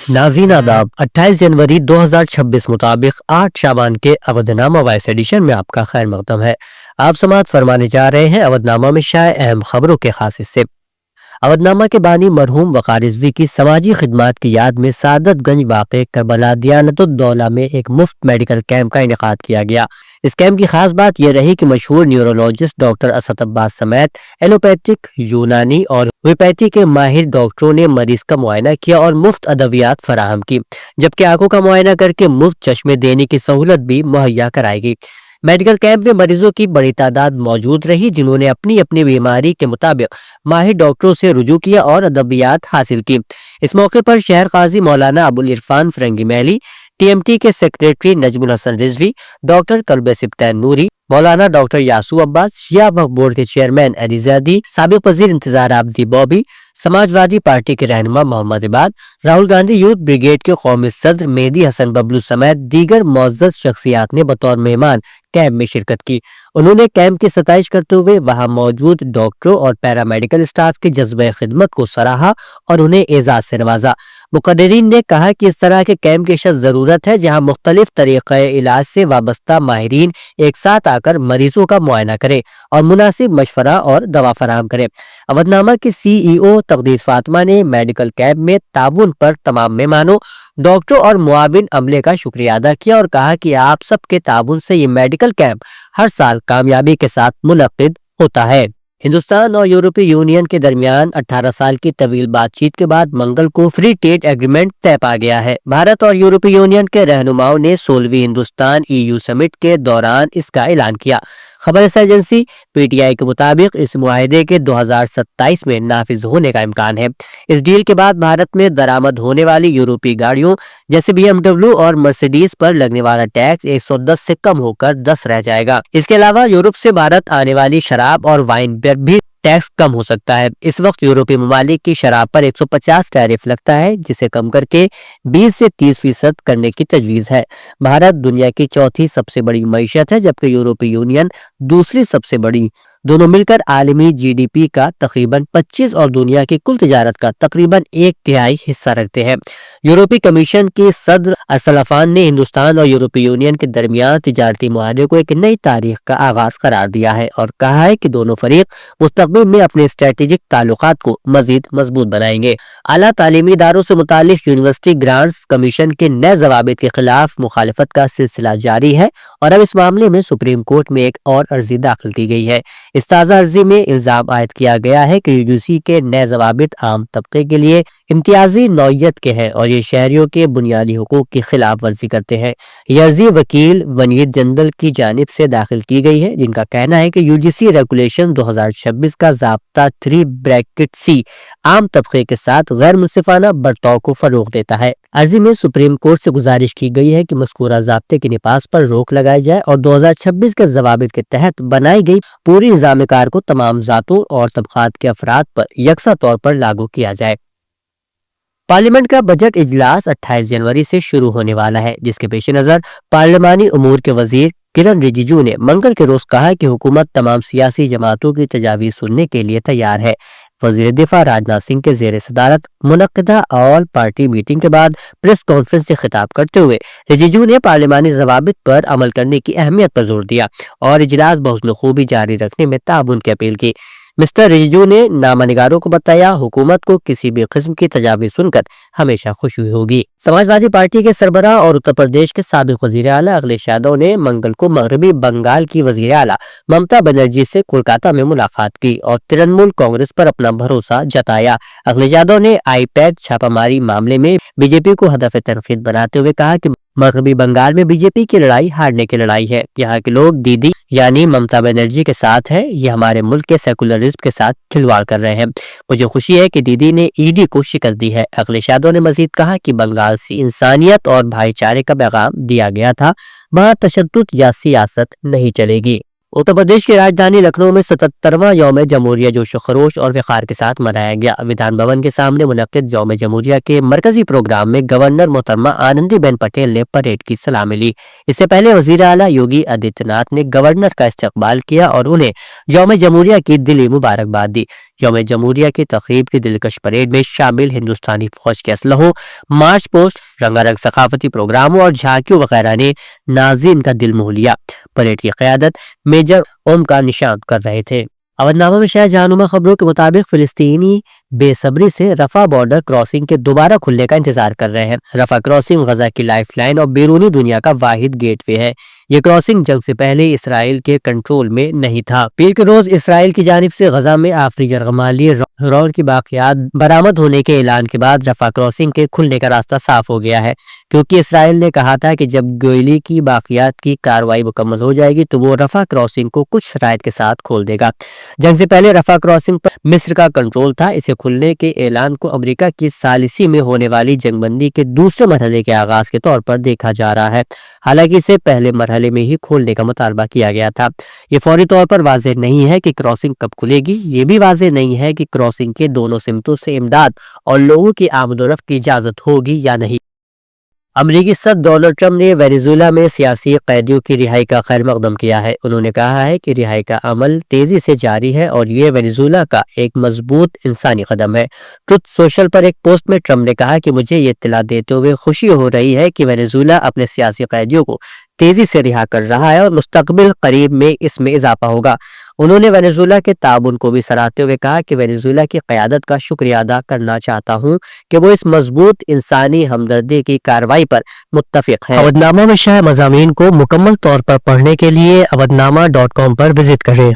नाज़रीन आदाब, 28 जनवरी 2026 मुताबिक 8 शाबान के अवधनामा वॉइस एडिशन में आपका खैर मकदम है। आप समाअत फरमाने जा रहे हैं अवधनामा में शाये अहम खबरों के खास हिस्से। अवधनामा के बानी मरहूम वक़ार रिजवी की समाजी खिदमात की याद में सादतगंज वाक़े करबला दियानतुद्दौला में एक मुफ्त मेडिकल कैंप का इनेकाद किया गया। इस कैंप की खास बात यह रही कि मशहूर न्यूरोलॉजिस्ट डॉक्टर असद अब्बास समेत एलोपैथिक, यूनानी और होम्योपैथी के माहिर डॉक्टरों ने मरीज का मुआयना किया और मुफ्त अदवियात फराहम की, जबकि आंखों का मुआयना करके मुफ्त चश्मे देने की सहूलत भी मुहैया कराई गई। मेडिकल कैंप में मरीजों की बड़ी तादाद मौजूद रही, जिन्होंने अपनी अपनी बीमारी के मुताबिक माहिर डॉक्टरों से रुजू किया और अदवियात हासिल की। इस मौके पर शहर काजी मौलाना अबुल इरफान फरंगी महली, TMT के सेक्रेटरी नजमुल हसन रिजवी, डॉक्टर कल्बे सिब्तैन नूरी, मौलाना डॉक्टर यासू अब्बास, शिया वक्फ बोर्ड के चेयरमैन अली ज़ैदी, साबिक वज़ीर इंतजार आबदी बॉबी, समाजवादी पार्टी के रहनुमा मोहम्मद इबाद, राहुल गांधी यूथ ब्रिगेड के कौमी सदर मेहदी हसन बबलू समेत दीगर मुअज़्ज़ज़ शख्सियात ने बतौर मेहमान कैंप में शिरकत की। उन्होंने कैंप की सताइश करते हुए वहां मौजूद डॉक्टरों और पैरामेडिकल स्टाफ के जज्बे खिदमत को सराहा और उन्हें एजाज से नवाजा। मुक़र्रिरीन ने कहा कि इस तरह के कैंप की सख्त जरूरत है, जहां मुख्तलिफ तरीक़े इलाज से वाबस्ता माहिरीन एक साथ आकर मरीजों का मुआयना करे और मुनासिब मशवरा और दवा फराहम करे। अवधनामा की CEO तकदीस फातिमा ने मेडिकल कैंप में ताबून पर तमाम मेहमानों, डॉक्टरों और मुआविन अमले का शुक्रिया अदा किया और कहा कि आप सबके ताबून से ये मेडिकल कैंप हर साल कामयाबी के साथ मुनक्किद होता है। हिंदुस्तान और यूरोपीय यूनियन के दरमियान 18 साल की तवील बातचीत के बाद मंगल को फ्री ट्रेड एग्रीमेंट तय पा गया है। भारत और यूरोपीय यूनियन के रहनुमाओं ने 16वीं हिंदुस्तान EU समिट के दौरान इसका ऐलान किया। खबर एजेंसी PTI के मुताबिक इस मुआहदे के 2027 में नाफिज होने का इम्कान है। इस डील के बाद भारत में दरामद होने वाली यूरोपीय गाड़ियों जैसे BMW और मर्सिडीज पर लगने वाला टैक्स 110 से कम होकर 10 रह जाएगा। इसके अलावा यूरोप से भारत आने वाली शराब और वाइन पर भी टैक्स कम हो सकता है। इस वक्त यूरोपीय ममालिक की शराब पर 150 टैरिफ लगता है, जिसे कम करके 20 से 30% करने की तजवीज है। भारत दुनिया की चौथी सबसे बड़ी मईशत है, जबकि यूरोपीय यूनियन दूसरी सबसे बड़ी। दोनों मिलकर आलमी GDP का तकरीबन 25 और दुनिया की कुल तिजारत का तकरीबन 1/3 हिस्सा रखते हैं। यूरोपीय कमीशन के सदर असलफान ने हिंदुस्तान और यूरोपीय यूनियन के दरमियान तिजारती मुआहदे को एक नई तारीख का आगाज करार दिया है और कहा है कि दोनों फरीक मुस्तकबिल में अपने स्ट्रेटेजिक ताल्लुकात को मजीद मजबूत बनाएंगे। आला तालीमी इदारों से मुतालिक यूनिवर्सिटी ग्रांट्स कमीशन के नए ज़वाबित के खिलाफ मुखालफत का सिलसिला जारी है और अब इस मामले में सुप्रीम कोर्ट में एक और अर्जी दाखिल की गई है। इस ताज़ा अर्जी में इल्जाम आयद किया गया है कि UGC के नए ज़वाबित आम तबके के लिए इम्तियाजी नौयत के हैं और ये शहरियों के बुनियादी हुकूक की खिलाफ वर्जी करते हैं। यह अर्जी वकील वनीद जंदल की जानिब से दाखिल की गई है, जिनका कहना है कि UGC रेगुलेशन 2026 का ज़ाब्ता 3(c) आम तबके के साथ गैर मुनसिफाना बर्ताव को फरोग देता है। अर्जी में सुप्रीम कोर्ट से गुजारिश की गई है कि मज़कूरा ज़ाब्ते के निपास पर रोक लगाई जाए और 2026 के ज़वाबित के तहत बनाई गई पूरी निज़ाम कार को तमाम ज़ातों और तबकात के अफराद पर यकसा तौर पर लागू किया जाए। पार्लियामेंट का बजट इजलास 28 जनवरी से शुरू होने वाला है, जिसके पेश नज़र पार्लिमानी उमूर के वजीर किरण रिजिजू ने मंगल के रोज कहा कि हुकूमत तमाम सियासी जमातों की तजावीज़ सुनने के लिए तैयार है। वजीर दिफा राजनाथ सिंह के जेर सदारत मुनक्किदा ऑल पार्टी मीटिंग के बाद प्रेस कॉन्फ्रेंस से खिताब करते हुए रिजिजू ने पार्लिमानी ज़वाबित पर अमल करने की अहमियत पर जोर दिया और इजलास बहुस्न खूबी जारी रखने में ताउन की अपील की। मिस्टर रिजिजू ने नामानिगारों को बताया, हुकूमत को किसी भी किस्म की तजावीज़ सुनकर हमेशा खुशी होगी। समाजवादी पार्टी के सरबराह और उत्तर प्रदेश के साबिक वज़ीर आला अखिलेश यादव ने मंगल को मगरबी बंगाल की वज़ीर आला ममता बनर्जी से कोलकाता में मुलाकात की और तृणमूल कांग्रेस पर अपना भरोसा जताया। अखिलेश यादव ने IPAC छापामारी मामले में बीजेपी को हदफ तनकीद बनाते हुए कहा कि मगरबी बंगाल में बीजेपी की लड़ाई हारने की लड़ाई है। यहाँ के लोग दीदी यानी ममता बनर्जी के साथ है, ये हमारे मुल्क के सेकुलरिज्म के साथ खिलवाड़ कर रहे हैं। मुझे खुशी है कि दीदी ने ED को शिकस्त दी है। अखिलेश यादव ने मजीद कहा कि बंगाल से इंसानियत और भाईचारे का पैगाम दिया गया था, वहाँ तशद्दुद या सियासत नहीं चलेगी। उत्तर प्रदेश की राजधानी लखनऊ में 77वां यौम जमहूरिया जोश व खरोश और वक़ार के साथ मनाया गया। विधान भवन के सामने मुनक्किद यौम जमहूरिया के मरकजी प्रोग्राम में गवर्नर मोहतरमा आनंदीबेन पटेल ने परेड की सलामी ली। इससे पहले वज़ीर आला योगी आदित्यनाथ ने गवर्नर का इस्तकबाल किया और उन्हें यौम जमहूरिया की दिली मुबारकबाद दी। यौम जमहूरिया की तक़रीब की दिलकश परेड में शामिल हिंदुस्तानी फौज के असलहों, मार्च पोस्ट, रंगारंग सकाफती प्रोग्रामों और झांकियों वगैरह ने नाज़रीन का दिल मोह लिया। परेड की क़यादत मेजर ओम का निशान कर रहे थे। अवधनामा में शायद जहानुमा खबरों के मुताबिक फिलिस्तीनी बेसब्री से रफा बॉर्डर क्रॉसिंग के दोबारा खुलने का इंतजार कर रहे हैं। रफा क्रॉसिंग गजा की लाइफलाइन और बैरूनी दुनिया का वाहिद गेटवे है। ये क्रॉसिंग जंग से पहले इसराइल के कंट्रोल में नहीं था। पीर के रोज इसराइल की जानिब से गजा में आखिरी यरगमाली रौर की बाकियात बरामद होने के ऐलान के बाद रफा क्रॉसिंग के खुलने का रास्ता साफ हो गया है, क्योंकि इसराइल ने कहा था कि जब गोयली की बाकियात की कार्रवाई मुकम्मल हो जाएगी तो वो रफा क्रॉसिंग को कुछ शराइत के साथ खोल देगा। जंग से पहले रफा क्रॉसिंग पर मिस्र का कंट्रोल था। इसे खुलने के ऐलान को अमेरिका की सालिसी में होने वाली जंगबंदी के दूसरे मरहले के आगाज के तौर पर देखा जा रहा है। हालांकि इसे पहले मरहले में ही खोलने का मुतालबा किया गया था। ये फौरी तौर पर वाज़ेह नहीं है कि क्रॉसिंग कब खुलेगी। ये भी वाज़ेह नहीं है कि क्रॉसिंग के दोनों सिमतों से इमदाद और लोगों की आमदोरफ्त की इजाजत होगी या नहीं। अमरीकी सदर डोनाल्ड ट्रंप ने वेनेजुएला में सियासी कैदियों की रिहाई का खैर मकदम किया है। उन्होंने कहा है कि रिहाई का अमल तेजी से जारी है और ये वेनेजुएला का एक मजबूत इंसानी कदम है। ट्रुथ सोशल पर एक पोस्ट में ट्रंप ने कहा कि मुझे ये इत्तला देते हुए खुशी हो रही है कि वेनेजुएला अपने सियासी कैदियों को तेजी से रिहा कर रहा है और मुस्तकबिल करीब में इसमें इजाफा होगा। उन्होंने वेनेजुएला के ताउन को भी सराहते हुए कहा कि वेनेजुएला की क़यादत का शुक्रिया अदा करना चाहता हूँ कि वो इस मजबूत इंसानी हमदर्दी की कार्रवाई पर मुत्तफिक है। अवधनामा में शाया मज़ामीन को मुकम्मल तौर पर पढ़ने के लिए अवधनामा.com पर विजिट करें।